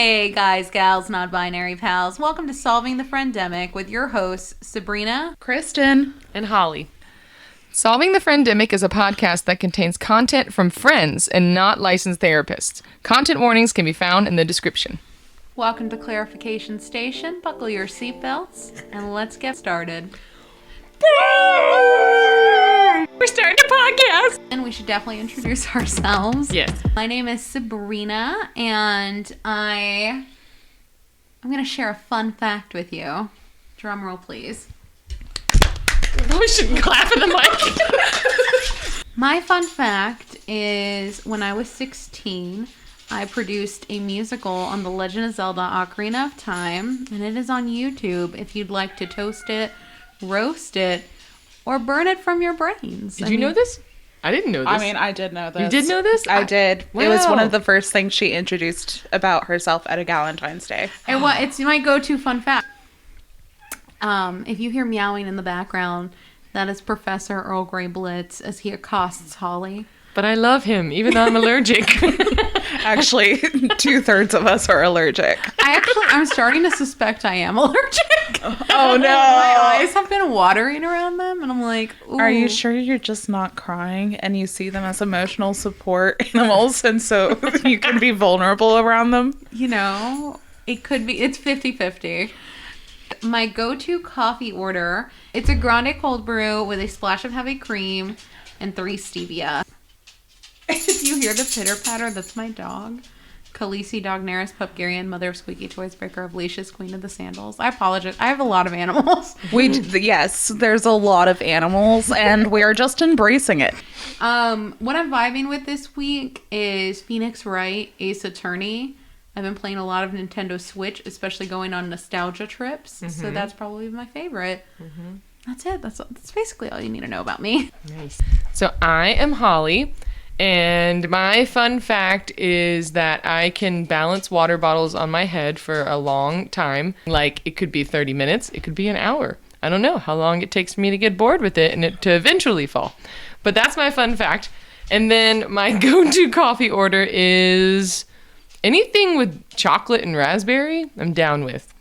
Hey guys, gals, non-binary pals. Welcome to Solving the Friendemic with your hosts, Sabrina, Kristen, and Holly. Solving the Friendemic is a podcast that contains content from friends and not licensed therapists. Content warnings can be found in the description. Welcome to Clarification Station. Buckle your seatbelts and let's get started. We're starting a podcast! And we should definitely introduce ourselves. Yes. My name is Sabrina, and I'm going to share a fun fact with you. Drum roll, please. We shouldn't clap in the mic. My fun fact is when I was 16, I produced a musical on The Legend of Zelda Ocarina of Time, and it is on YouTube if you'd like to toast it, roast it, or burn it from your brains. Did you know this? I didn't know this. I mean, I did know this. You did know this? I did. Wow. It was one of the first things she introduced about herself at a Galentine's Day. And it's my go-to fun fact. If you hear meowing in the background, that is Professor Earl Grey Blitz as he accosts Holly. But I love him, even though I'm allergic. Actually, 2/3 of us are allergic. I'm starting to suspect I am allergic. Oh no. My eyes have been watering around them, and I'm like, ooh. Are you sure you're just not crying and you see them as emotional support animals and so you can be vulnerable around them? You know, it could be. It's 50-50. My go-to coffee order, it's a grande cold brew with a splash of heavy cream and 3 stevia. If you hear the pitter-patter, that's my dog. Khaleesi, Dognaris, Pupgarian, mother of Squeaky Toys, breaker of leashes, queen of the sandals. I apologize. I have a lot of animals. Yes, there's a lot of animals, and we are just embracing it. What I'm vibing with this week is Phoenix Wright, Ace Attorney. I've been playing a lot of Nintendo Switch, especially going on nostalgia trips. Mm-hmm. So that's probably my favorite. Mm-hmm. That's it. That's basically all you need to know about me. Nice. So I am Holly. And my fun fact is that I can balance water bottles on my head for a long time. Like, it could be 30 minutes. It could be an hour. I don't know how long it takes me to get bored with it and it to eventually fall. But that's my fun fact. And then my go-to coffee order is anything with chocolate and raspberry, I'm down with.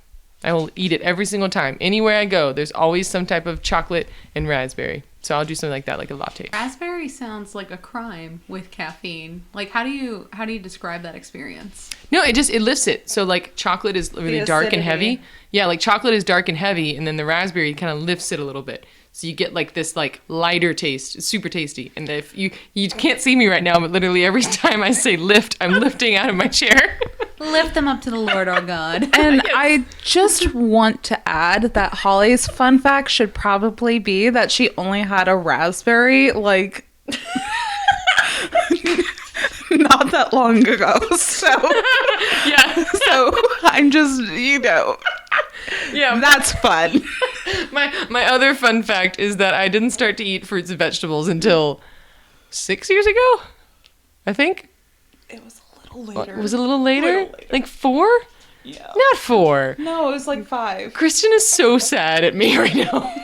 I will eat it every single time. Anywhere I go, there's always some type of chocolate and raspberry. So I'll do something like that, like a latte. Raspberry sounds like a crime with caffeine. Like, how do you describe that experience? No, it lifts it. So like chocolate is really dark and heavy. Yeah, like chocolate is dark and heavy, and then the raspberry kind of lifts it a little bit. So you get like this like lighter taste. It's super tasty. And if you can't see me right now, but literally every time I say lift, I'm lifting out of my chair. Lift them up to the Lord our God. And I just want to add that Holly's fun fact should probably be that she only had a raspberry like not that long ago. So yeah. So I'm just, yeah, that's fun. My other fun fact is that I didn't start to eat fruits and vegetables until 6 years ago, I think. It was a little later. Was it a little later? Like 4? Yeah. Not 4. No, it was like 5. Kristen is so sad at me right now.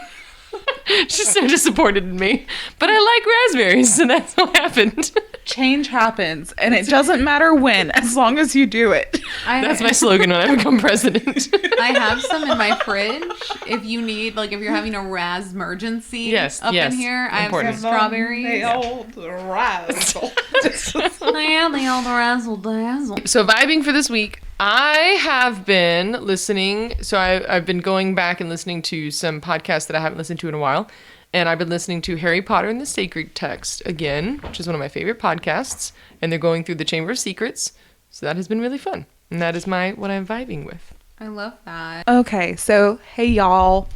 She's so disappointed in me. But I like raspberries, so that's what happened. Change happens, and it doesn't matter when, as long as you do it. That's my slogan when I become president. I have some in my fridge. If you need, like, if you're having a rasmergency in here, I have some strawberries. The old razzle. Yeah, the old razzle dazzle. So vibing for this week, I have been listening. So I've been going back and listening to some podcasts that I haven't listened to in a while. And I've been listening to Harry Potter and the Sacred Text again, which is one of my favorite podcasts. And they're going through the Chamber of Secrets. So that has been really fun. And that is what I'm vibing with. I love that. Okay, so hey y'all.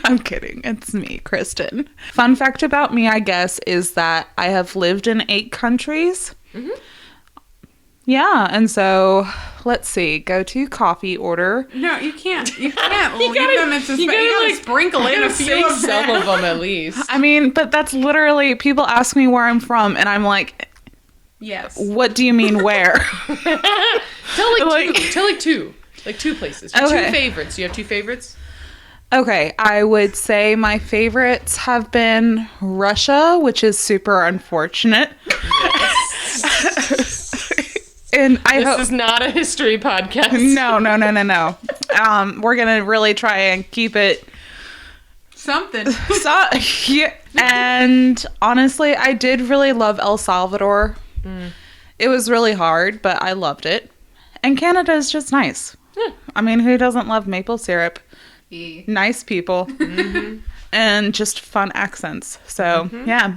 I'm kidding. It's me, Kristen. Fun fact about me, I guess, is that I have lived in 8 countries. Mm-hmm. Yeah, and so let's see. Go to coffee order. No, you can't. You can't leave them in suspense. You gotta sprinkle in a few of some of them at least. I mean, but that's literally, people ask me where I'm from, and I'm like, yes. What do you mean where? Tell two. Like 2 places. Okay. 2 favorites. You have 2 favorites? Okay, I would say my favorites have been Russia, which is super unfortunate. Yes. And I This hope is not a history podcast. no. We're gonna really try and keep it. Something. So, yeah. And honestly, I did really love El Salvador. It was really hard, but I loved it. And Canada is just nice. Yeah. I mean, who doesn't love maple syrup? Yeah. Nice people. And just fun accents. So, yeah.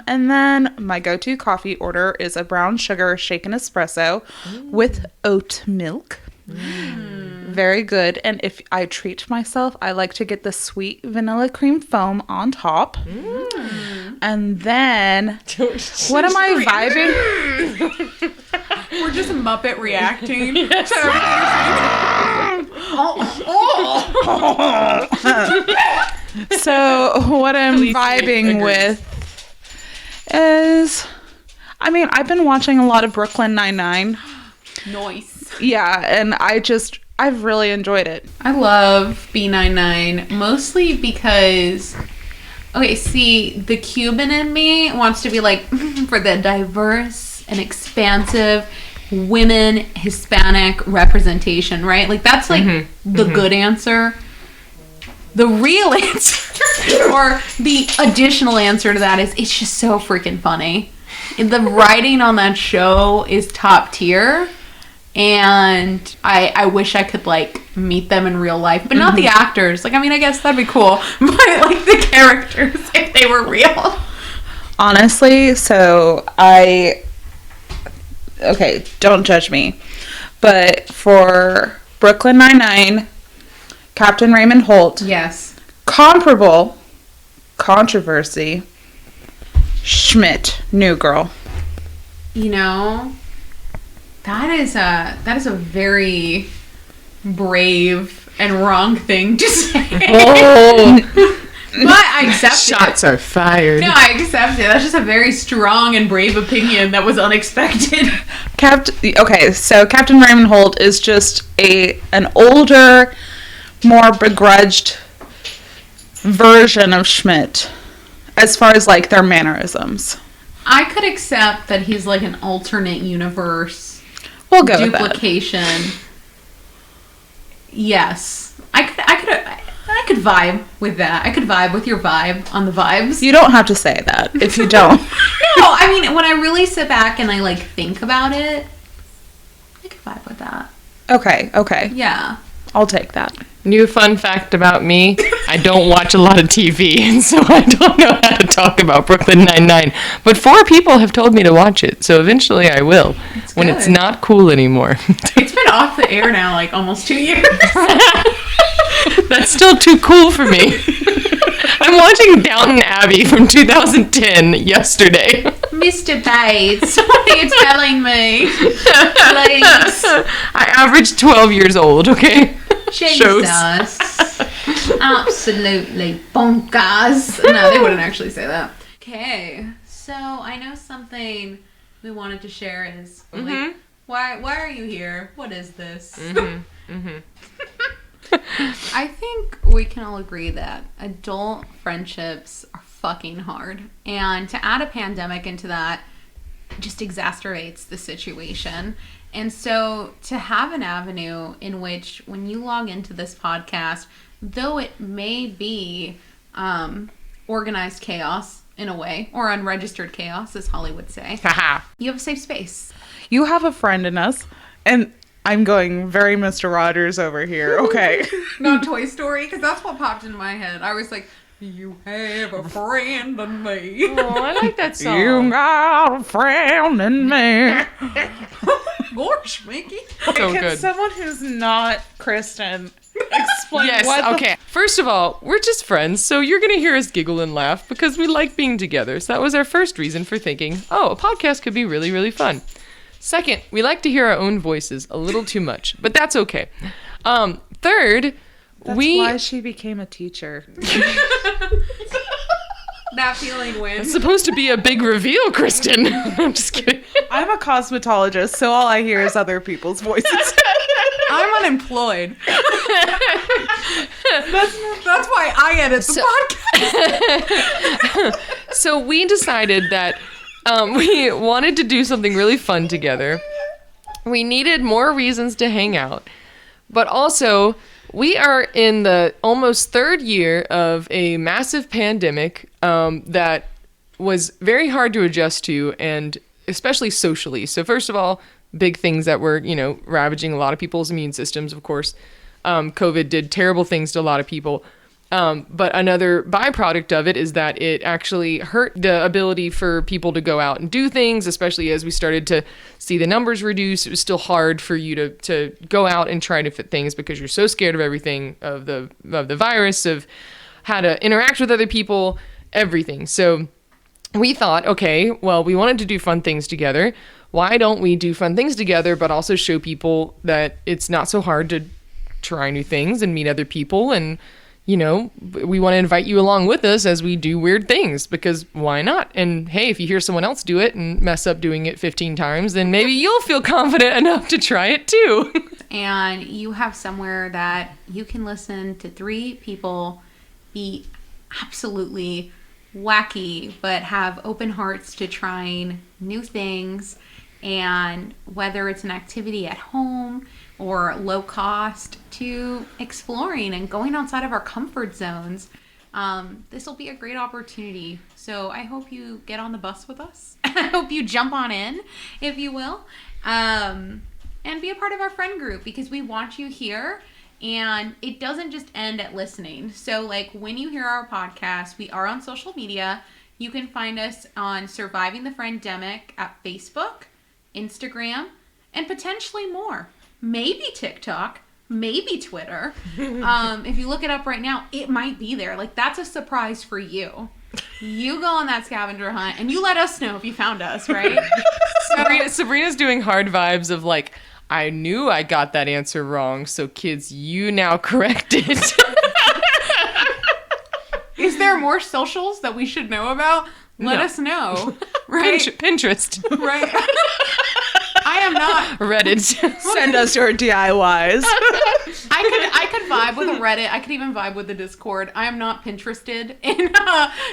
And then my go-to coffee order is a brown sugar shaken espresso with oat milk. Very good. And if I treat myself, I like to get the sweet vanilla cream foam on top. And then, what am I vibing? We're just Muppet reacting. Yes. So what I'm vibing with is, I mean, I've been watching a lot of Brooklyn Nine-Nine. Nice. Yeah, and I've really enjoyed it. I love B99 mostly because, okay, see, the Cuban in me wants to be like, for the diverse and expansive women Hispanic representation, right? Like, that's like the good answer. The real answer, or the additional answer to that is, it's just so freaking funny. The writing on that show is top tier. And I wish I could, like, meet them in real life. But not the actors. Like, I mean, I guess that'd be cool. But, like, the characters, if they were real. Honestly, so okay, don't judge me. But for Brooklyn Nine-Nine, Captain Raymond Holt. Yes. Comparable controversy. Schmidt, New Girl. You know, that is a very brave and wrong thing to say. Oh. But I accept it. Shots are fired. No, I accept it. That's just a very strong and brave opinion that was unexpected. Okay, so Captain Raymond Holt is just an older, more begrudged version of Schmidt as far as, like, their mannerisms. I could accept that he's like an alternate universe. We'll go with that. Duplication. Yes. I could vibe with that. I could vibe with your vibe on the vibes. You don't have to say that if you don't. No, I mean, when I really sit back and I, like, think about it, I could vibe with that. Okay. Yeah. I'll take that. New fun fact about me, I don't watch a lot of TV, and so I don't know how to talk about Brooklyn Nine-Nine. But 4 people have told me to watch it, so eventually I will, when it's not cool anymore. It's been off the air now, like, almost 2 years. That's still too cool for me. I'm watching Downton Abbey from 2010 yesterday. Mr. Bates, what are you telling me? Please. I average 12 years old, okay? Jesus. Absolutely bonkers. No, they wouldn't actually say that. Okay, so I know something we wanted to share is, like, why are you here? What is this? I think we can all agree that adult friendships are fucking hard. And to add a pandemic into that just exacerbates the situation. And so to have an avenue in which when you log into this podcast, though it may be organized chaos in a way, or unregistered chaos, as Holly would say, you have a safe space. You have a friend in us, and I'm going very Mr. Rogers over here. Okay. Not Toy Story, because that's what popped into my head. I was like, you have a friend in me. Oh, I like that song. You got a friend in me. Gosh, Mickey. So Can good. someone who's not Kristen explain Yes, what okay. First of all, we're just friends, so you're going to hear us giggle and laugh because we like being together. So that was our first reason for thinking, oh, a podcast could be really, really fun. Second, we like to hear our own voices a little too much, but that's okay. Third, That's why she became a teacher. That feeling wins. It's supposed to be a big reveal, Kristen. I'm just kidding. I'm a cosmetologist, so all I hear is other people's voices. I'm unemployed. That's why I edit the podcast. So we decided that we wanted to do something really fun together. we needed more reasons to hang out. But also, we are in the almost third year of a massive pandemic that was very hard to adjust to, and especially socially. So first of all, big things that were, ravaging a lot of people's immune systems, of course. COVID did terrible things to a lot of people. But another byproduct of it is that it actually hurt the ability for people to go out and do things, especially as we started to see the numbers reduce. It was still hard for you to go out and try to fit things because you're so scared of everything, of the virus, of how to interact with other people, everything. So we thought, okay, well, we wanted to do fun things together. Why don't we do fun things together, but also show people that it's not so hard to try new things and meet other people, and we want to invite you along with us as we do weird things, because why not? And hey, if you hear someone else do it and mess up doing it 15 times, then maybe you'll feel confident enough to try it too. And you have somewhere that you can listen to 3 people be absolutely wacky, but have open hearts to trying new things. And whether it's an activity at home or low cost, to exploring and going outside of our comfort zones, this will be a great opportunity. So I hope you get on the bus with us. I hope you jump on in, if you will, and be a part of our friend group, because we want you here. And it doesn't just end at listening. So like when you hear our podcast, we are on social media. You can find us on Surviving the Friendemic at Facebook, Instagram, and potentially more. Maybe TikTok, maybe Twitter. If you look it up right now, it might be there. Like, that's a surprise for you. You go on that scavenger hunt and you let us know if you found us, right? Sabrina's doing hard vibes of like, I knew I got that answer wrong, so kids, you now correct it. Is there more socials that we should know about? Let us know. Right? Pinterest. Right. I am not. Reddit. Send us your DIYs. I could vibe with a Reddit. I could even vibe with the Discord. I am not Pinterested in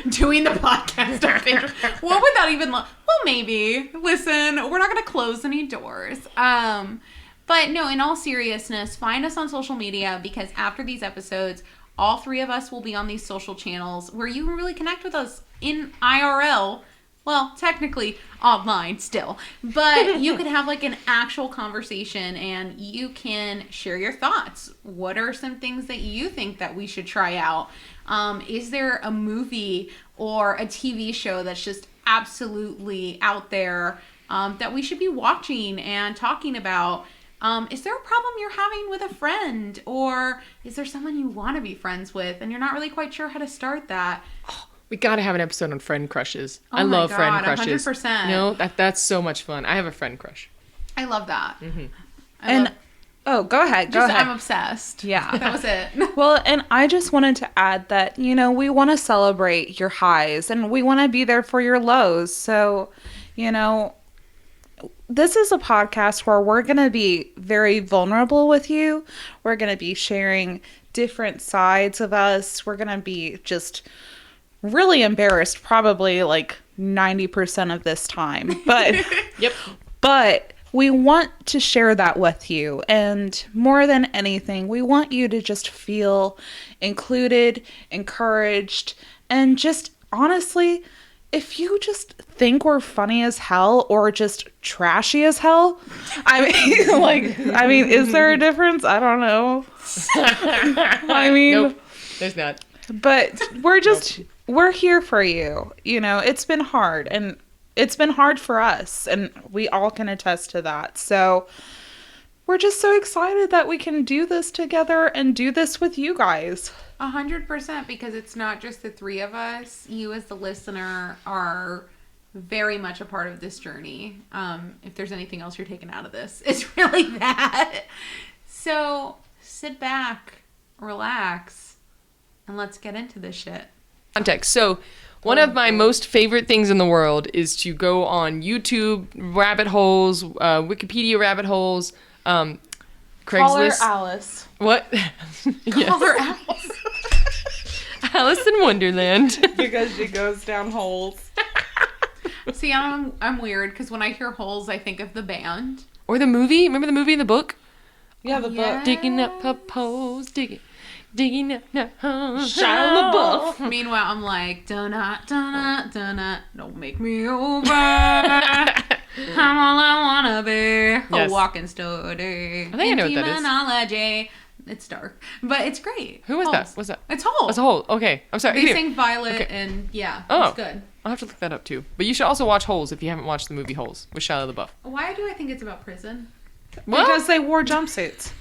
doing the podcast on Pinterest. What would that even look? Well, maybe. Listen, we're not going to close any doors. But no, in all seriousness, find us on social media, because after these episodes, all 3 of us will be on these social channels where you can really connect with us in IRL. Well, technically online still, but you could have like an actual conversation and you can share your thoughts. What are some things that you think that we should try out? Is there a movie or a TV show that's just absolutely out there that we should be watching and talking about? Is there a problem you're having with a friend, or is there someone you want to be friends with and you're not really quite sure how to start that? We gotta have an episode on friend crushes. Oh I love God, friend crushes. 100%. No, that's so much fun. I have a friend crush. I love that. Mm-hmm. Go ahead. Go ahead. I'm obsessed. Yeah. That was it. Well, and I just wanted to add that, we want to celebrate your highs and we want to be there for your lows. So, this is a podcast where we're going to be very vulnerable with you. We're going to be sharing different sides of us. We're going to be just really embarrassed probably like 90% of this time. But Yep. But we want to share that with you. And more than anything, we want you to just feel included, encouraged, and just honestly, if you just think we're funny as hell or just trashy as hell, I mean, is there a difference? I don't know. Nope, there's not. But we're here for you. It's been hard, and it's been hard for us, and we all can attest to that. So we're just so excited that we can do this together and do this with you guys. 100%, because it's not just the 3 of us. You as the listener are very much a part of this journey. If there's anything else you're taking out of this, it's really that. So sit back, relax, and let's get into this shit. Context. So one of my most favorite things in the world is to go on YouTube rabbit holes, Wikipedia rabbit holes, Craigslist. Call her Alice. What? Yes. Call her Alice. Alice in Wonderland. Because she goes down holes. See, I'm weird, because when I hear holes, I think of the band. Or the movie. Remember the movie and the book? Yeah, the book. Digging up a pose, digging up the Shia LaBeouf. Meanwhile, I'm like, donut, donut, donut, don't make me over. I'm all I wanna be. Yes. A walking study. I think I know what that is. Demonology. It's dark, but it's great. Who was Holes. that? What's that? It's Hole. That's a whole. Okay, I'm sorry. They Here. sing Violet, Okay. and yeah, Oh. it's good. I'll have to look that up too. But you should also watch Holes if you haven't watched the movie Holes with Shia LaBeouf. Why do I think it's about prison? Well, Because they wore jumpsuits.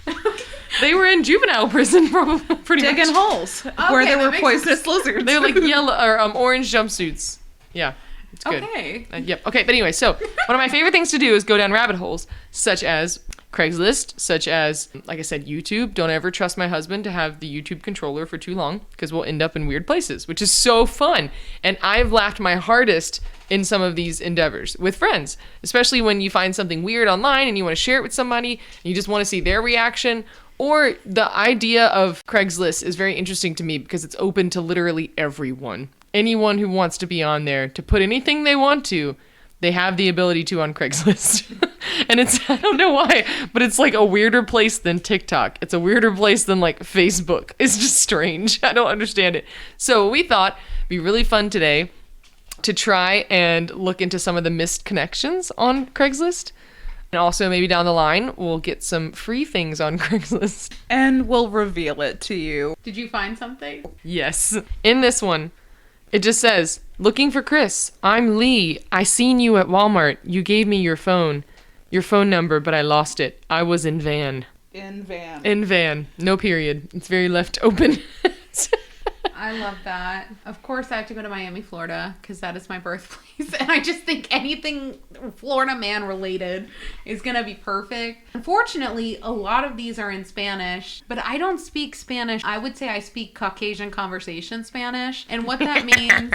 they were in juvenile prison, probably pretty Digging much. holes where there that were makes poisonous lizards. They were like yellow or orange jumpsuits. Yeah, it's good. Okay. Yep. Okay, but anyway, so one of my favorite things to do is go down rabbit holes, such as Craigslist, such as, like I said, YouTube. Don't ever trust my husband to have the YouTube controller for too long because we'll end up in weird places, which is so fun. And I've laughed my hardest in some of these endeavors with friends, especially when you find something weird online and you want to share it with somebody and you just want to see their reaction. Or the idea of Craigslist is very interesting to me because it's open to literally everyone. Anyone who wants to be on there to put anything they want to, they have the ability to on Craigslist. And it's, I don't know why, but it's like a weirder place than TikTok. It's a weirder place than like Facebook. It's just strange. I don't understand it. So we thought it'd be really fun today to try and look into some of the missed connections on Craigslist. And also maybe down the line, we'll get some free things on Craigslist. And we'll reveal it to you. Did you find something? Yes. In this one, it just says, looking for Chris. I'm Lee. I seen you at Walmart. You gave me your phone number, but I lost it. I was in van. In van. In van. No period. It's very left open. I love that. Of course, I have to go to Miami, Florida, because that is my birthplace. And I just think anything Florida man related is going to be perfect. Unfortunately, a lot of these are in Spanish, but I don't speak Spanish. I would say I speak Caucasian conversation Spanish. And what that means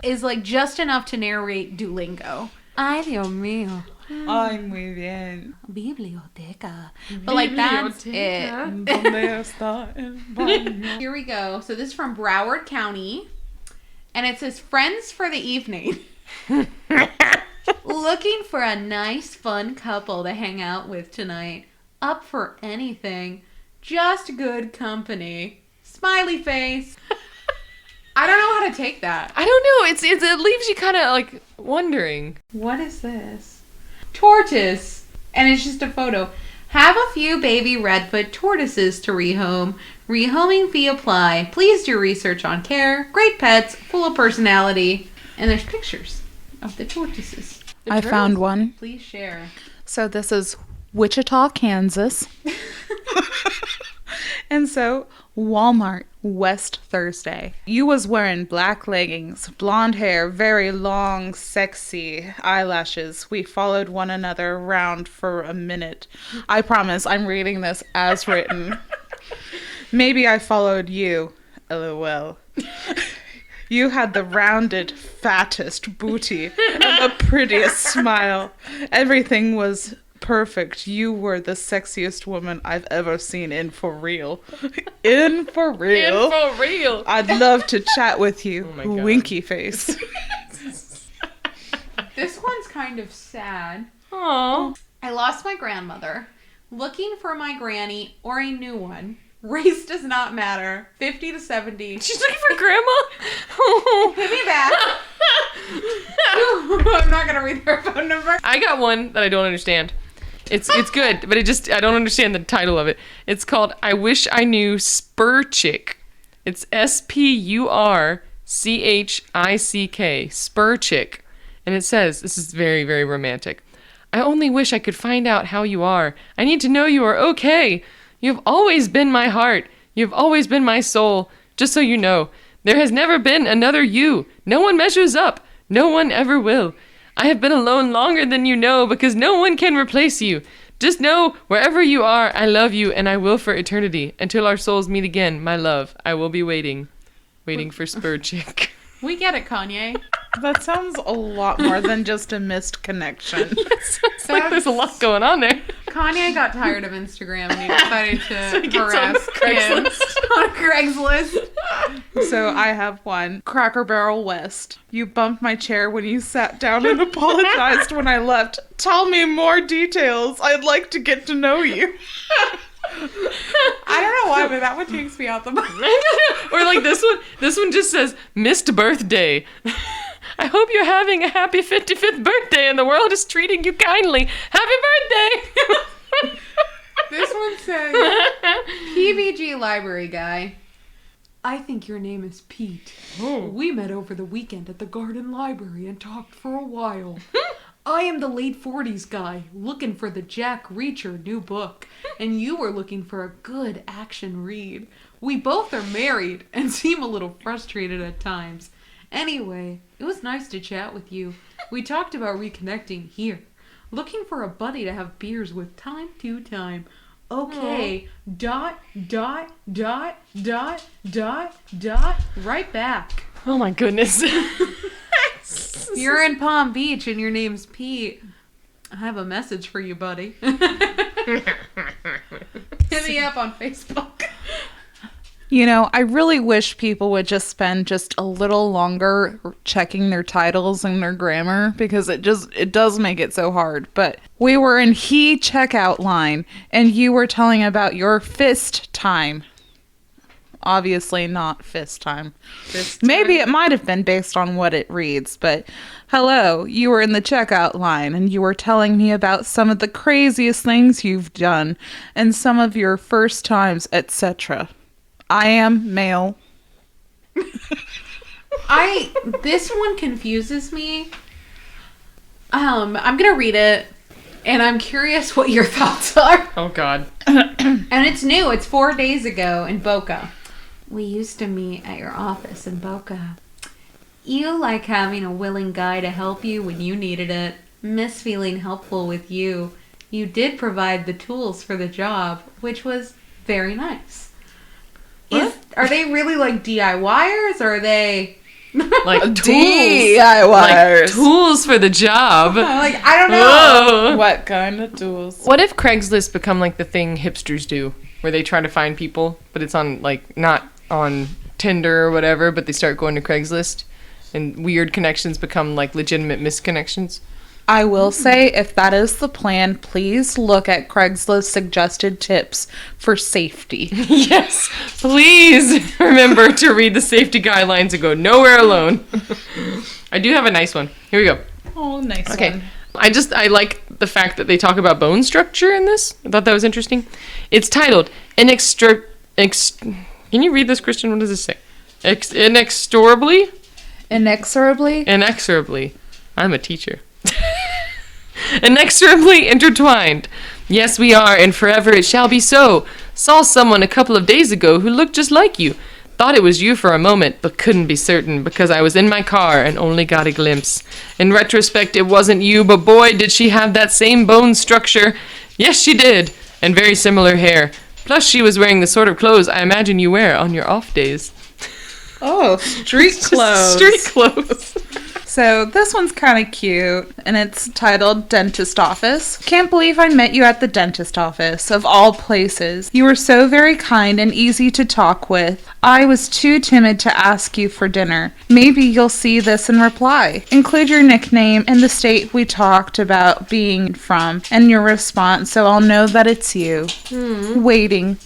is like just enough to narrate Duolingo. Ay, Dios mío. Ay, muy bien. Biblioteca. But like that's it. ¿Dónde está el baño? Here we go. So this is from Broward County. And it says, friends for the evening. Looking for a nice, fun couple to hang out with tonight. Up for anything. Just good company. Smiley face. I don't know how to take that. I don't know. It leaves you kind of like wondering. What is this? Tortoise. And it's just a photo. Have a few baby redfoot tortoises to rehome. Rehoming fee apply. Please do research on care. Great pets, full of personality. And there's pictures of the tortoises. I found one. Please share. So this is Wichita, Kansas. And so, Walmart, West Thursday. You was wearing black leggings, blonde hair, very long, sexy eyelashes. We followed one another around for a minute. I promise I'm reading this as written. Maybe I followed you. LOL. You had the rounded, fattest booty and the prettiest smile. Everything was perfect. You were the sexiest woman I've ever seen in for real. In for real. In for real. I'd love to chat with you. Oh my God. Winky face. This one's kind of sad. Aww. I lost my grandmother. Looking for my granny or a new one. Race does not matter. 50 to 70. She's looking for grandma? Hit me back. I'm not going to read her phone number. I got one that I don't understand. It's good, but I don't understand the title of it. It's called I Wish I Knew Spur Chick. It's SPURCHICK, Spur Chick. And it says, this is very, very romantic. I only wish I could find out how you are. I need to know you are okay. You've always been my heart. You've always been my soul. Just so you know, there has never been another you. No one measures up. No one ever will. I have been alone longer than you know because no one can replace you. Just know, wherever you are, I love you and I will for eternity. Until our souls meet again, my love, I will be waiting. Waiting for Spur Chick. We get it, Kanye. That sounds a lot more than just a missed connection. Sounds like there's a lot going on there. Kanye got tired of Instagram and he decided to He gets on harass kids. Craigslist. on Craigslist. So I have one. Cracker Barrel West. You bumped my chair when you sat down and apologized when I left. Tell me more details. I'd like to get to know you. I don't know why, but that one takes me out the book. Or like this one. This one just says, missed birthday. I hope you're having a happy 55th birthday and the world is treating you kindly. Happy birthday! This one says, PBG library guy. I think your name is Pete. Oh. We met over the weekend at the garden library and talked for a while. I am the late 40s guy looking for the Jack Reacher new book, and you were looking for a good action read. We both are married and seem a little frustrated at times. Anyway, it was nice to chat with you. We talked about reconnecting here. Looking for a buddy to have beers with time to time. Okay, dot, dot, dot, dot, dot, dot, right back. Oh my goodness. You're in Palm Beach and your name's Pete. I have a message for you, buddy. Hit me up on Facebook. You know, I really wish people would just spend just a little longer checking their titles and their grammar, because it does make it so hard. But we were in he checkout line and you were telling about your fist time. Obviously not fist time. Maybe it might have been based on what it reads, but hello, you were in the checkout line and you were telling me about some of the craziest things you've done and some of your first times, etc. I am male. This one confuses me. I'm gonna read it, and I'm curious what your thoughts are. Oh God. And it's new. It's 4 days ago in Boca. We used to meet at your office in Boca. You like having a willing guy to help you when you needed it. Miss feeling helpful with you. You did provide the tools for the job, which was very nice. Are they really like DIYers, or are they Like tools? DIYers. Like tools for the job. like, I don't know. Whoa. What kind of tools? What if Craigslist become like the thing hipsters do, where they try to find people, but it's on like not on Tinder or whatever, but they start going to Craigslist, and weird connections become like legitimate misconnections? I will say, if that is the plan, please look at Craigslist suggested tips for safety. Yes, please remember to read the safety guidelines and go nowhere alone. I do have a nice one. Here we go. Oh, nice Okay. one. I like the fact that they talk about bone structure in this. I thought that was interesting. It's titled Can you read this, Christian? What does it say? Inexorably? Inexorably. I'm a teacher. Inexorably intertwined. Yes, we are, and forever it shall be so. Saw someone a couple of days ago who looked just like you. Thought it was you for a moment, but couldn't be certain because I was in my car and only got a glimpse. In retrospect, it wasn't you, but boy, did she have that same bone structure. Yes, she did, and very similar hair. Plus, she was wearing the sort of clothes I imagine you wear on your off days. Oh, street clothes. Street clothes. So this one's kind of cute, and it's titled Dentist Office. Can't believe I met you at the dentist office, of all places. You were so very kind and easy to talk with. I was too timid to ask you for dinner. Maybe you'll see this and reply. Include your nickname and the state we talked about being from, and your response, so I'll know that it's you. Waiting.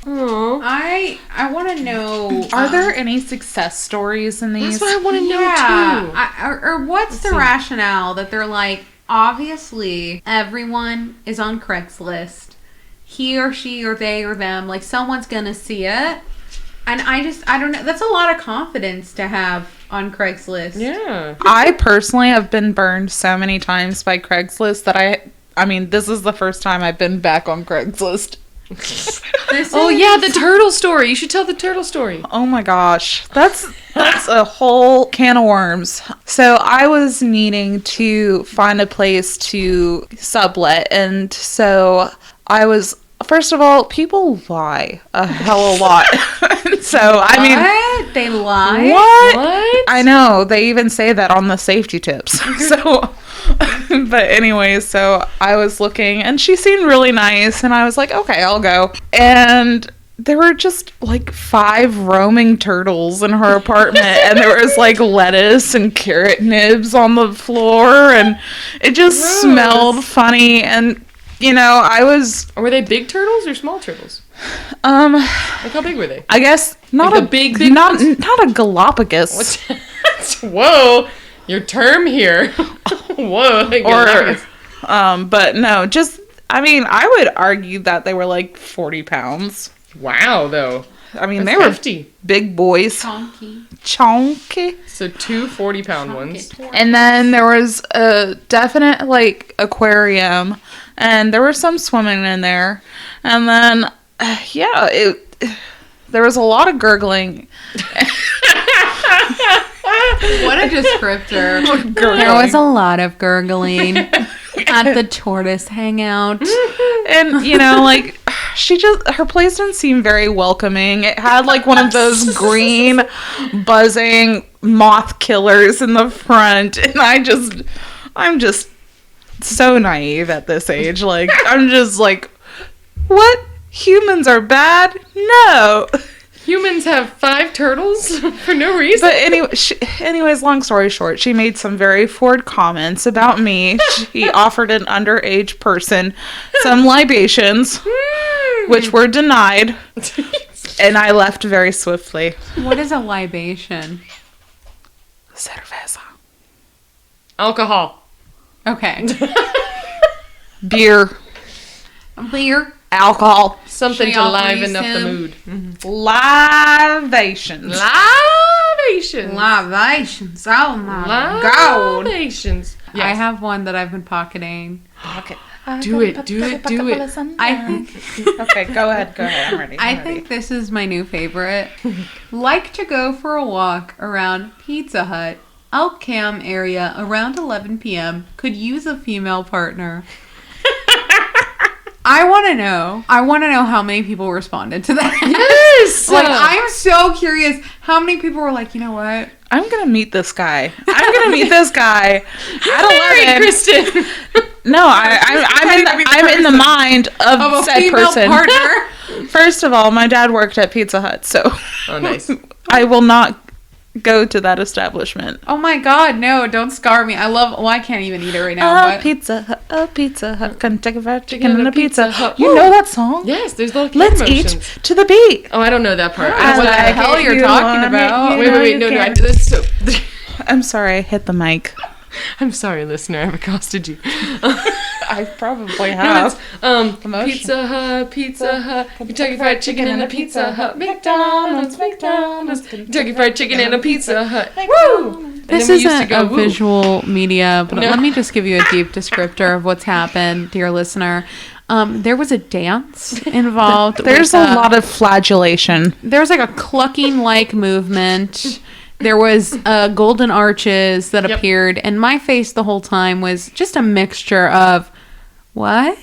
Aww. I want to know. Are there any success stories in these? That's what I want to know, too. Or what's the rationale that they're like, obviously, everyone is on Craigslist. He or she or they or them, like, someone's going to see it. And I don't know. That's a lot of confidence to have on Craigslist. Yeah. I personally have been burned so many times by Craigslist that I mean, this is the first time I've been back on Craigslist. Oh yeah, the turtle story. You should tell the turtle story. Oh my gosh. That's a whole can of worms. So I was needing to find a place to sublet, and so I was, first of all, people lie a hell of a lot. So I mean, What? They lie? what? I know, they even say that on the safety tips. So but anyways, so I was looking and she seemed really nice and I was like, okay, I'll go. And there were just like 5 roaming turtles in her apartment, and there was like lettuce and carrot nibs on the floor, and it just Gross. smelled funny. And I was Or were they big turtles or small turtles? like how big were they? I guess not Like a the big not ones? not a Galapagos Whoa, your term here. Whoa. but no, just I would argue that they were like 40 pounds. Wow, though. I mean, That's they were hefty. big boys. Chonky. So 2 40-pound ones. And then there was a definite like aquarium, and there was some swimming in there. And then there was a lot of gurgling. What a descriptor. There was a lot of gurgling at the tortoise hangout. And like her place didn't seem very welcoming. It had like one of those green buzzing moth killers in the front, and I'm just so naive at this age. Like, I'm just like, what? Humans are bad? No. Humans have 5 turtles for no reason. But anyways, long story short, she made some very forward comments about me. She offered an underage person some libations, which were denied, and I left very swiftly. What is a libation? Cerveza. Alcohol. Okay. Beer. Beer. Alcohol. Something Should to we all liven up the threesome? mood. Libations. Libations. Libations. Oh my god. Libations. I Yes. have one that I've been pocketing. Okay. Do it. I think Okay, go ahead. I'm ready. I think this is my new favorite. Like to go for a walk around Pizza Hut, Elk Cam area around 11 p.m. Could use a female partner. I want to know how many people responded to that. Yes. Like, I'm so curious how many people were like, you know what? I'm gonna meet this guy. At 11. Kristen. No, I'm in the mind of Of a said female person. partner. First of all, my dad worked at Pizza Hut, so Oh, nice. I will not go to that establishment. Oh my god, no, don't scar me. I can't even eat it right now. But Pizza Hut, Kentucky Fried Chicken and and a a pizza. Pizza Hut. You Woo. know that song? Yes, there's little Let's motions. eat to the beat. Oh, I don't know that part. I What like the it. hell you're talking about? Wait, no, I did this. So, I'm sorry, I hit the mic. I'm sorry, listener, I've accosted you. I probably No, have. it's Emotion. Pizza Hut, Kentucky Fried Chicken and a Pizza Hut, McDonald's, Kentucky Fried Chicken and a Pizza Hut. Woo! this isn't a visual media, but let me just give you a deep descriptor of what's happened, dear listener. There was a dance involved. There's a lot of flagellation. There was like a clucking like movement. There was golden arches that Yep. appeared, and my face the whole time was just a mixture of what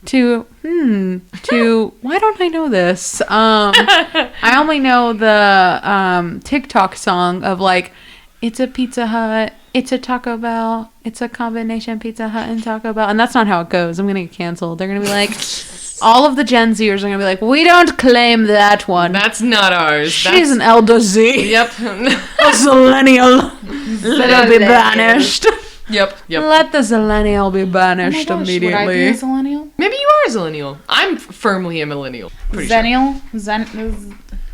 to why don't I know this? I only know the TikTok song of like, it's a Pizza Hut, it's a Taco Bell, it's a combination Pizza Hut and Taco Bell, and that's not how it goes. I'm gonna get canceled. They're gonna be like, all of the Gen Zers are gonna be like, we don't claim that one. That's not ours. She's an Elder Z. Yep. A zillennial. Let her be banished. Yep. Let the zillennial be banished immediately. Zillennial? Maybe you are a zillennial. I'm firmly a millennial. Pretty sure. Zillennial?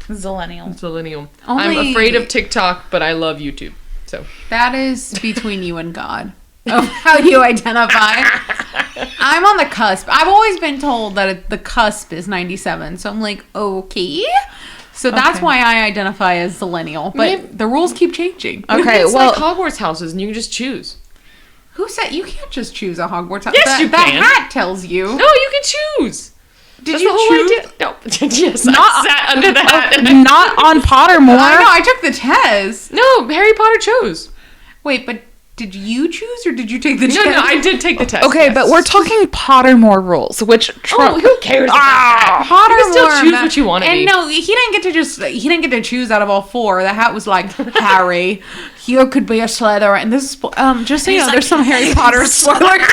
Zillennial. Only- I'm afraid of TikTok, but I love YouTube. So That is between you and God of how you identify. I'm on the cusp. I've always been told that the cusp is 97, so I'm like, okay. So that's Okay. why I identify as zillennial. But Maybe- the rules keep changing. Okay, it's well, like Hogwarts houses, and you can just choose. Who said you can't just choose a Hogwarts house? Yes, you that can. hat tells you. No, you can choose. Did That's you the whole choose? idea. No. Yes, I sat under the hat. not on Pottermore. I know. I took the test. No, Harry Potter chose. Wait, but did you choose or did you take the test? No, I did take the test. Okay, yes. but we're talking Pottermore rules, which Oh, who cares about that? Pottermore. You can still choose what you want to And be. no, he didn't get to choose out of all 4. The hat was like Harry. You could be a Slytherin. This is just so you know, there's some Harry Potter spoilers.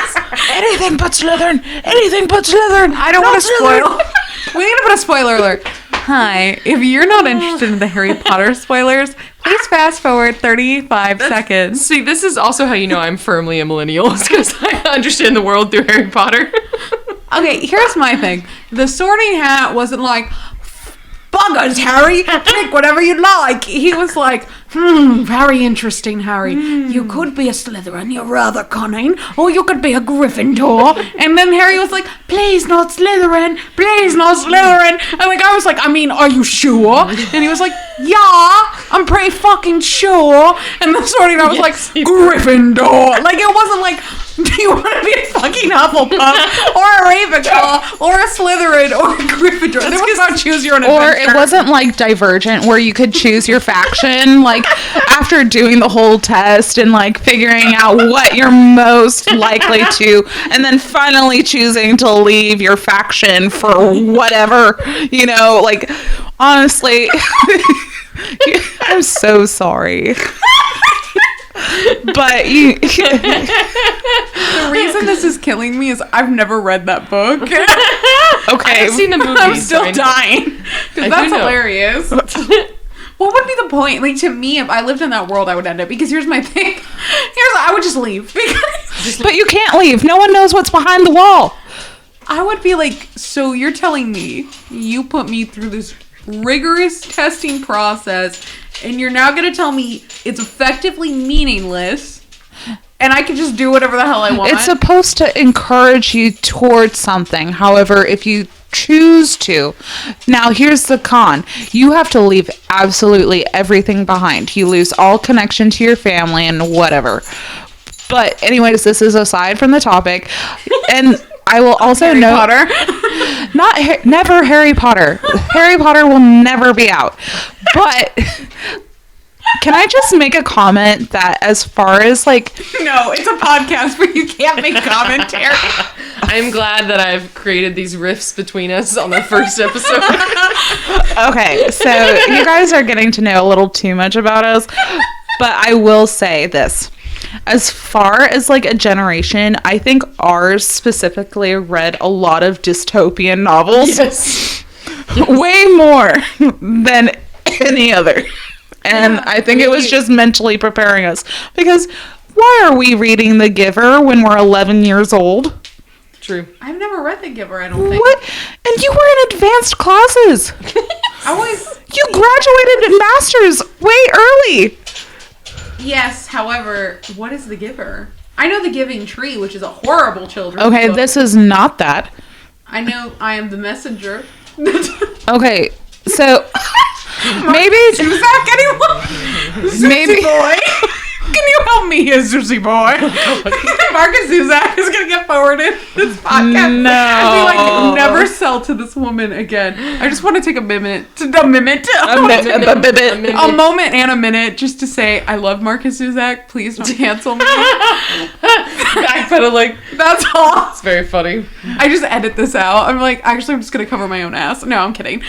anything but Slytherin. Anything but Slytherin. I don't want to spoil. We need to put a spoiler alert. Hi. If you're not interested in the Harry Potter spoilers, please fast forward 35 seconds. See, this is also how you know I'm firmly a millennial, because I understand the world through Harry Potter. Okay, here's my thing. The Sorting Hat wasn't like, buggers, Harry, pick whatever you like. He was like, very interesting, Harry. You could be a Slytherin, you're rather cunning, or you could be a Gryffindor. And then Harry was like, please not Slytherin, please not Slytherin. And like, I was like, I mean, are you sure? And he was like, yeah, I'm pretty fucking sure. And the Sorting Hat was like, Gryffindor. Like, it wasn't like, do you want to be a fucking Hufflepuff, or a Ravenclaw, or a Slytherin, or a Gryffindor? It was not choose your own adventure. Or it wasn't like Divergent where you could choose your faction, like after doing the whole test and like figuring out what you're most likely to, and then finally choosing to leave your faction for whatever, you know, like honestly, I'm so sorry. But you the reason this is killing me is I've never read that book. okay. I've seen the movie. I'm still dying. Because that's hilarious. What would be the point? Like, to me, if I lived in that world, I would end it. Because here's my thing. I would just leave. But you can't leave. No one knows what's behind the wall. I would be like, so you're telling me you put me through this rigorous testing process, and you're now going to tell me it's effectively meaningless, and I can just do whatever the hell I want? It's supposed to encourage you towards something. However, if you choose to, now here's the con. You have to leave absolutely everything behind. You lose all connection to your family and whatever. But anyways, this is aside from the topic. And I will also Harry note... Potter. Never Harry Potter. Harry Potter will never be out. But... Can I just make a comment that as far as like... No, it's a podcast where you can't make commentary. I'm glad that I've created these rifts between us on the first episode. Okay, so you guys are getting to know a little too much about us, but I will say this. As far as like a generation, I think ours specifically read a lot of dystopian novels. Yes. Way more than any other. And I think it was just mentally preparing us. Because why are we reading The Giver when we're 11 years old? True. I've never read The Giver, I don't think. What? And you were in advanced classes. You graduated in masters way early. Yes, however, what is The Giver? I know The Giving Tree, which is a horrible children's Okay, book. this is not that. I know I Am the Messenger. Okay, so maybe Zuzak, anyone? Maybe- Zuzi boy. Can you help me here, Zuzi boy? Marcus Zuzak is gonna get forwarded this podcast. No. And be like, never sell to this woman again. I just want to take a moment and a minute just to say I love Marcus Zuzak. Please don't cancel me. Backpedaling. That's all. It's very funny. I just edit this out. I'm like, actually, I'm just gonna cover my own ass. No, I'm kidding.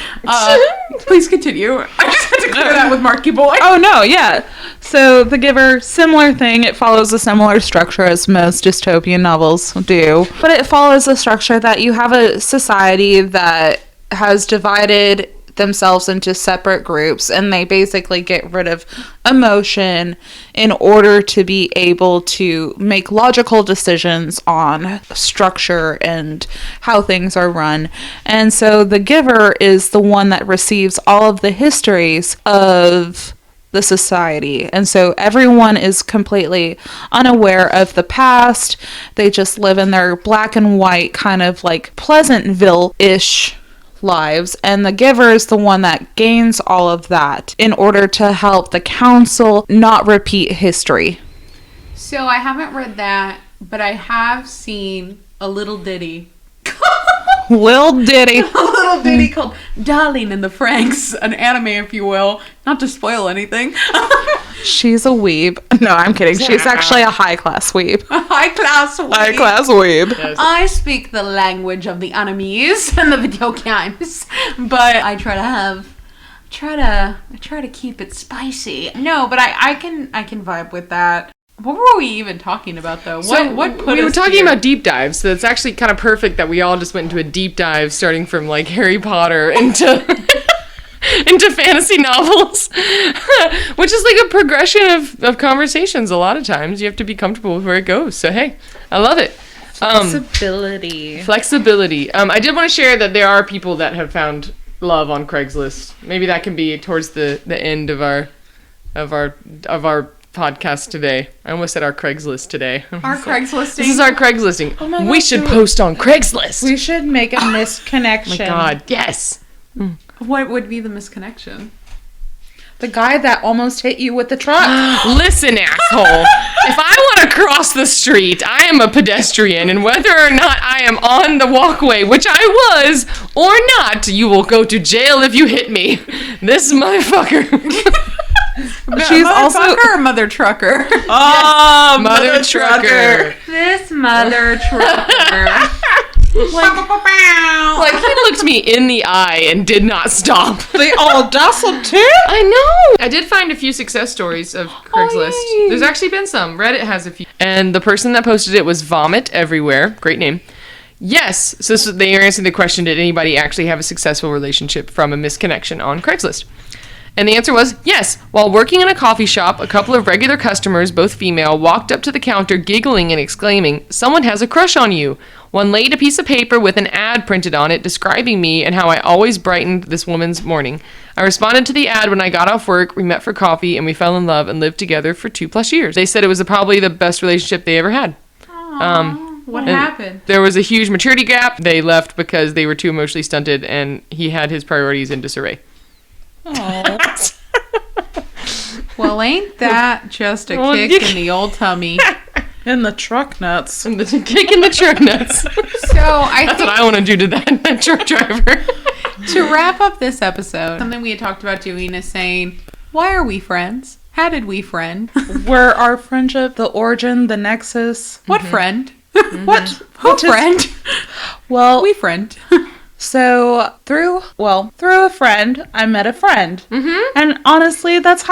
Please continue. I just had to clear that with Marky Boy. Oh no, yeah. So The Giver, similar thing. It follows a similar structure as most dystopian novels do. But it follows a structure that you have a society that has divided themselves into separate groups, and they basically get rid of emotion in order to be able to make logical decisions on structure and how things are run. And so The Giver is the one that receives all of the histories of the society, and so everyone is completely unaware of the past. They just live in their black and white kind of like Pleasantville-ish lives, and The Giver is the one that gains all of that in order to help the council not repeat history. So I haven't read that, but I have seen a little ditty. Lil Diddy. A little ditty called Darling in the Franxx, an anime, if you will. Not to spoil anything. She's a weeb. No, I'm kidding. She's actually a high-class weeb. A high-class weeb. High-class weeb. Yes. I speak the language of the animes and the video games, but I try to keep it spicy. No, but I can vibe with that. What were we even talking about, though? What put we were us talking here? about deep dives, so it's actually kind of perfect that we all just went into a deep dive, starting from like Harry Potter into into fantasy novels, which is like a progression of conversations. A lot of times you have to be comfortable with where it goes. So, hey, I love it. Flexibility. I did want to share that there are people that have found love on Craigslist. Maybe that can be towards the end of our podcast today. I almost said our Craigslist today. Our Craigslisting. This is our Craigslisting. Oh my we gosh, should post on Craigslist. We should make a misconnection. Oh my God, yes. What would be the misconnection? The guy that almost hit you with the truck. Listen, asshole. If I want to cross the street, I am a pedestrian, and whether or not I am on the walkway, which I was, or not, you will go to jail if you hit me. This motherfucker. She's also Motherfucker or mother trucker? oh, Mother trucker. This mother trucker. Like, he looked me in the eye and did not stop. They all dustled too. I know. I did find a few success stories of Craigslist. yay. There's actually been some. Reddit has a few. And the person that posted it was Vomit Everywhere. Great name. Yes. So they are answering the question, did anybody actually have a successful relationship from a misconnection on Craigslist? And the answer was yes. While working in a coffee shop, a couple of regular customers, both female, walked up to the counter giggling and exclaiming, "Someone has a crush on you." One laid a piece of paper with an ad printed on it describing me and how I always brightened this woman's morning. I responded to the ad when I got off work, we met for coffee, and we fell in love and lived together for 2+ years. They said it was probably the best relationship they ever had. What And happened? There was a huge maturity gap. They left because they were too emotionally stunted and he had his priorities in disarray. Oh. Well, ain't that just a Well, kick you in the old tummy? In the truck nuts. And the kick in the truck nuts. So I That's think what I want to do to that truck driver. to wrap up this episode, something we had talked about doing is saying, why are we friends? How did we friend? Were our friendship the origin, the nexus? What friend? What? Who What is- friend? Well, We friend. so through a friend, I met a friend. Mm-hmm. And honestly, that's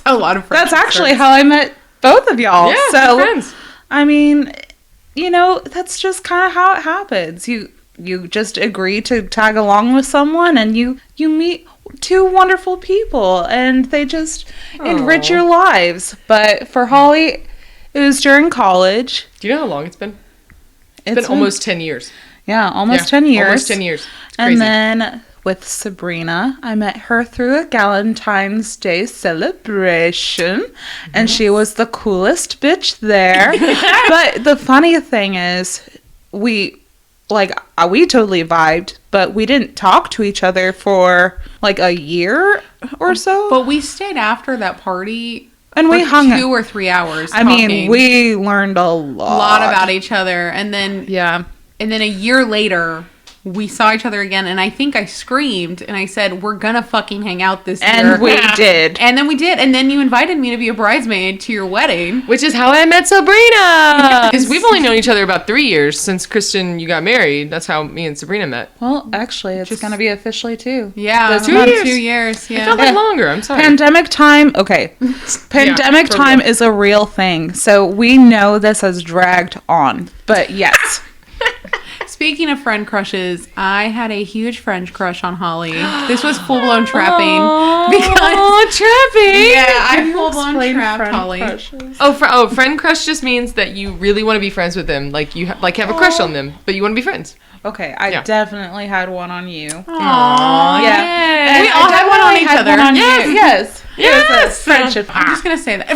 A lot of friends. that's actually how I met both of y'all. Yeah, so friends. I mean, that's just kind of how it happens. You just agree to tag along with someone and you meet two wonderful people and they just enrich your lives. But for Holly, it was during college. Do you know how long it's been? It's been almost 10 years. Yeah, almost Yeah, 10 years. Almost 10 years. It's And crazy. then with Sabrina, I met her through a Galentine's Day celebration, and she was the coolest bitch there. But the funny thing is, we totally vibed, but we didn't talk to each other for like a year or so. But we stayed after that party And we for hung 2 or 3 hours. I mean, talking we learned a a lot. lot about each other, and then Yeah. a year later, we saw each other again, and I think I screamed and I said, "We're gonna fucking hang out this year." And we did. And then we did, and then you invited me to be a bridesmaid to your wedding. Which is how I met Sabrina. Because we've only known each other about 3 years since Kristen, you got married. That's how me and Sabrina met. Well, actually, it's Just- going to be officially too. Yeah, This 2 month. years. 2 years. It Yeah. felt like longer. I'm sorry. Pandemic time, okay. Pandemic for time real. is a real thing. So we know this has dragged on. But yes. Speaking of friend crushes, I had a huge friend crush on Holly. This was full blown trapping because trapping. yeah, I full blown trapped Holly. Friend crush just means that you really want to be friends with them. Like you have a crush on them, but you want to be friends. Okay, I Yeah. definitely had one on you. Aww, Yeah. And We all had one on definitely each had other. one on Yes. you. Yes. It was a Yes. friendship. I'm just gonna say that.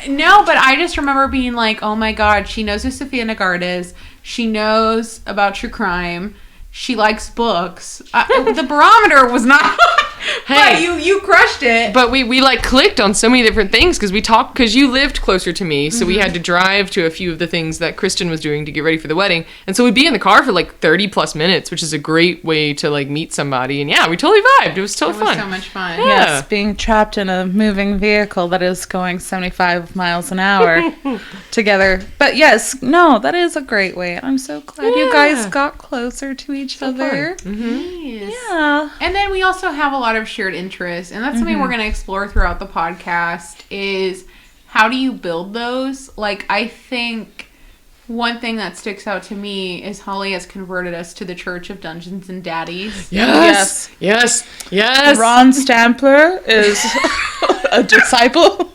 No, but I just remember being like, oh my god, she knows who Sophia Nagard is. She knows about true crime. She likes books. The barometer was not. Hey. But you crushed it. But we like clicked on so many different things because we talked, because you lived closer to me, so we had to drive to a few of the things that Kristen was doing to get ready for the wedding, and so we'd be in the car for like 30+ minutes, which is a great way to like meet somebody. And yeah, we totally vibed. It was totally It was fun. so much fun. Yeah. Yes, being trapped in a moving vehicle that is going 75 miles an hour together. But yes, no, that is a great way. I'm so glad you guys Yeah. got closer to each other. Yes. Yeah. And then we also have a lot of shared interests, and that's something we're going to explore throughout the podcast is how do you build those? Like, I think One thing that sticks out to me is Holly has converted us to the Church of Dungeons and Daddies. Yes. Yes. Yes. Ron Stampler is a disciple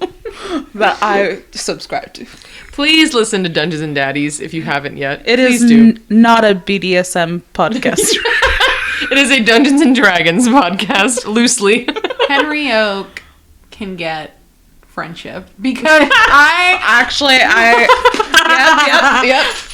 that I subscribe to. Please listen to Dungeons and Daddies if you haven't yet. It Please is do. not a BDSM podcast. It is a Dungeons and Dragons podcast, loosely. Henry Oak can get friendship because Yep.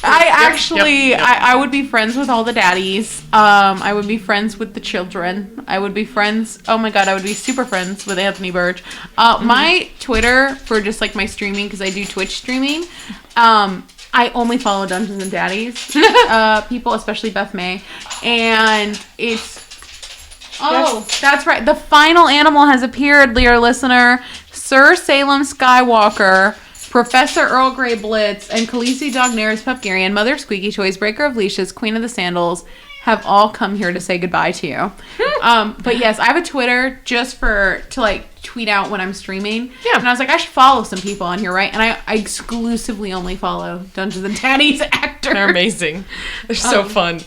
I would be friends with all the daddies. I would be friends with the children. I would be friends. Oh my god, I would be super friends with Anthony Birch. My Twitter for just like my streaming, because I do Twitch streaming. I only follow Dungeons and Daddies people, especially Beth May, and it's. Oh, that's right. The final animal has appeared, dear listener. Sir Salem Skywalker, Professor Earl Grey Blitz, and Khaleesi Dognaris Pupgarian, Mother Squeaky Toys, Breaker of Leashes, Queen of the Sandals, have all come here to say goodbye to you. But yes, I have a Twitter just to like tweet out when I'm streaming. Yeah. And I was like, I should follow some people on here, right? And I exclusively only follow Dungeons and Daddies actors. They're amazing. They're so fun.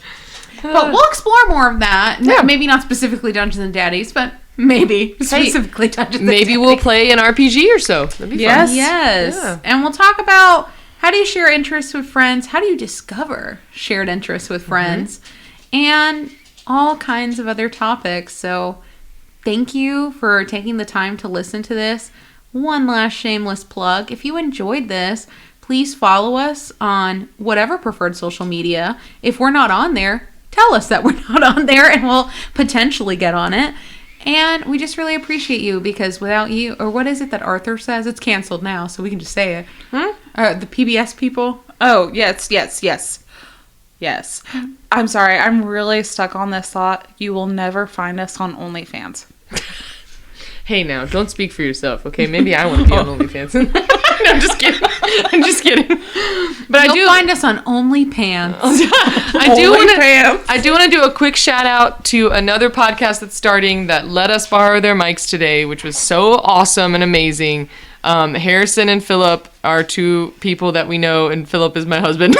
But we'll explore more of that. Yeah. Maybe not specifically Dungeons and Daddies, but maybe specifically Dungeons and Daddies. Maybe we'll play an RPG or so. That'd be Yes. fun. Yes. Yeah. And we'll talk about how do you share interests with friends? How do you discover shared interests with friends? And all kinds of other topics. So thank you for taking the time to listen to this. One last shameless plug. If you enjoyed this, please follow us on whatever preferred social media. If we're not on there, tell us that we're not on there and we'll potentially get on it. And we just really appreciate you because without you, or what is it that Arthur says? It's canceled now, so we can just say it. The PBS people. Oh, yes. I'm sorry. I'm really stuck on this thought. You will never find us on OnlyFans. Hey, now, don't speak for yourself, okay? Maybe I want to be on OnlyFans. No, I'm just kidding. I'm just kidding. But You'll I do find us on OnlyPants. I do want to do a quick shout out to another podcast that's starting that let us borrow their mics today, which was so awesome and amazing. Harrison and Philip are two people that we know, and Philip is my husband.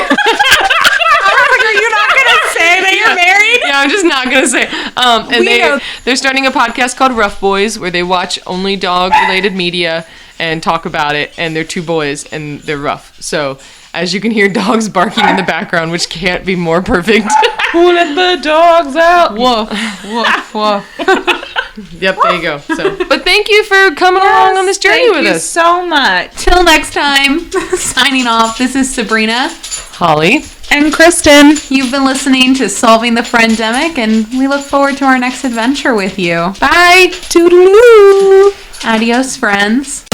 Yeah, I'm just not gonna say. And they're starting a podcast called Rough Boys, where they watch only dog-related media and talk about it. And they're two boys, and they're rough. So, as you can hear, dogs barking in the background, which can't be more perfect. Who let the dogs out? Woof, woof, woof. Yep, there you go. So, but thank you for coming along on this journey with us. So much. Till next time, signing off. This is Sabrina. Holly. And Kristen. You've been listening to Solving the Friendemic, and we look forward to our next adventure with you. Bye! Toodaloo. Adios, friends.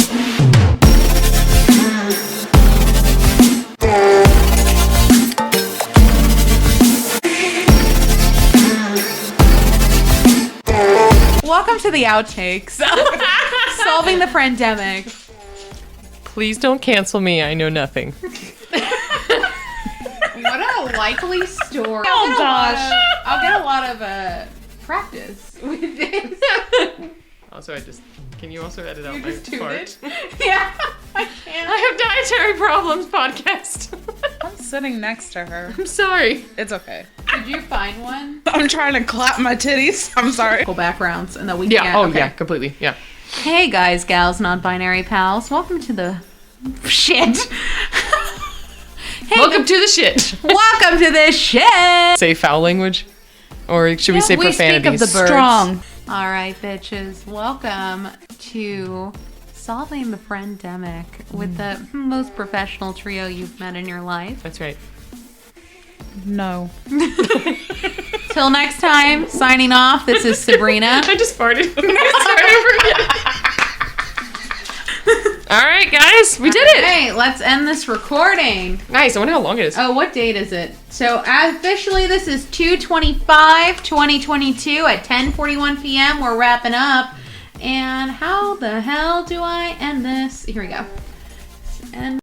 Welcome to the outtakes. Solving the Friendemic. Please don't cancel me. I know nothing. What a likely story. Oh, gosh. I'll get a lot of practice with this. Also, can you also edit out You my just tuned fart? it. Yeah, I can't. I have dietary problems podcast. I'm sitting next to her. I'm sorry. It's okay. Did you find one? I'm trying to clap my titties. I'm sorry. Backgrounds and that we Yeah. can't. Oh, okay. yeah. Completely. Yeah. Hey guys, gals, non-binary pals. Welcome to the shit. Hey, Welcome to the shit. welcome to the shit. Say foul language, or should we say We profanities? speak of the birds. Strong. All right, bitches. Welcome to Solving the Friendemic with the most professional trio you've met in your life. That's right. No. Till next time, signing off. This is Sabrina. I just farted. All right, guys, we did it. Hey, let's end this recording. Nice. I wonder how long it is. Oh, what date is it? So officially this is 2/25/2022 at 10:41 p.m. We're wrapping up. And how the hell do I end this? Here we go. And